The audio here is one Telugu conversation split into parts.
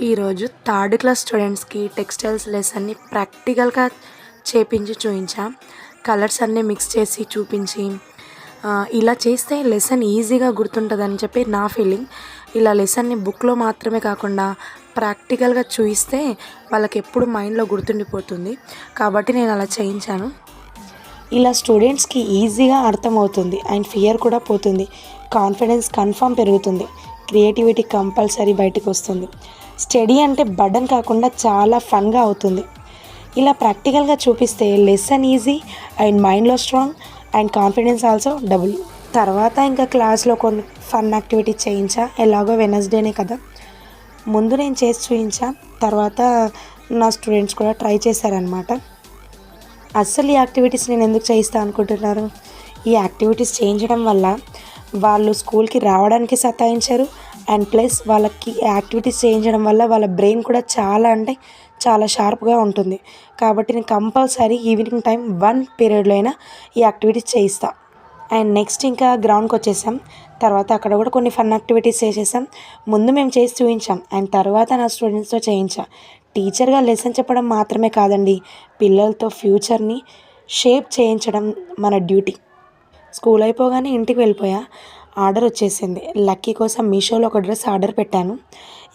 ఈరోజు థర్డ్ క్లాస్ స్టూడెంట్స్కి టెక్స్టైల్స్ లెసన్ని ప్రాక్టికల్గా చేపించి చూపించా. కలర్స్ అన్నీ మిక్స్ చేసి చూపించి ఇలా చేస్తే లెసన్ ఈజీగా గుర్తుంటుందని చెప్పి నా ఫీలింగ్. ఇలా లెసన్ని బుక్లో మాత్రమే కాకుండా ప్రాక్టికల్గా చూపిస్తే వాళ్ళకి ఎప్పుడు మైండ్లో గుర్తుండిపోతుంది. కాబట్టి నేను అలా చేయించాను. ఇలా స్టూడెంట్స్కి ఈజీగా అర్థమవుతుంది అండ్ ఫియర్ కూడా పోతుంది. కాన్ఫిడెన్స్ కన్ఫర్మ్ పెరుగుతుంది. క్రియేటివిటీ కంపల్సరీ బయటకు వస్తుంది. స్టడీ అంటే బర్డన్ కాకుండా చాలా ఫన్గా అవుతుంది. ఇలా ప్రాక్టికల్గా చూపిస్తే లెసన్ ఈజీ అండ్ మైండ్లో strong and confidence also double. తర్వాత ఇంకా క్లాస్లో కొన్ని ఫన్ యాక్టివిటీ చేయించా. ఎలాగో వెనస్డేనే కదా, ముందు నేను చేసి చూపించా. తర్వాత నా స్టూడెంట్స్ కూడా ట్రై చేశారనమాట. అస్సలు ఈ యాక్టివిటీస్ నేను ఎందుకు చేయిస్తా అనుకుంటున్నారు? ఈ యాక్టివిటీస్ చేయించడం వల్ల వాళ్ళు స్కూల్కి రావడానికి సతాయించారు అండ్ ప్లస్ వాళ్ళకి యాక్టివిటీస్ చేయించడం వల్ల వాళ్ళ బ్రెయిన్ కూడా చాలా షార్ప్గా ఉంటుంది. కాబట్టి నేను కంపల్సరీ ఈవినింగ్ టైం 1 పీరియడ్లో అయినా ఈ యాక్టివిటీస్ చేయిస్తా. అండ్ నెక్స్ట్ ఇంకా గ్రౌండ్కి వచ్చేసాం. తర్వాత అక్కడ కూడా కొన్ని ఫన్ యాక్టివిటీస్ చేసేసాం. ముందు మేము చేసి చూపించాం అండ్ తర్వాత నా స్టూడెంట్స్తో చేయించా. టీచర్గా లెసన్ చెప్పడం మాత్రమే కాదండి, పిల్లలతో ఫ్యూచర్ని షేప్ చేయించడం మన డ్యూటీ. స్కూల్ అయిపోగానే ఇంటికి వెళ్ళిపోయా. ఆర్డర్ వచ్చేసింది. లక్కీ కోసం మీషోలో ఒక డ్రెస్ ఆర్డర్ పెట్టాను.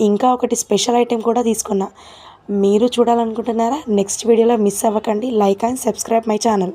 ఇంకా ఒకటి స్పెషల్ ఐటెం కూడా తీసుకున్నా. మీరు చూడాలనుకుంటున్నారా? నెక్స్ట్ వీడియోలో మిస్ అవ్వకండి. Like and subscribe my channel.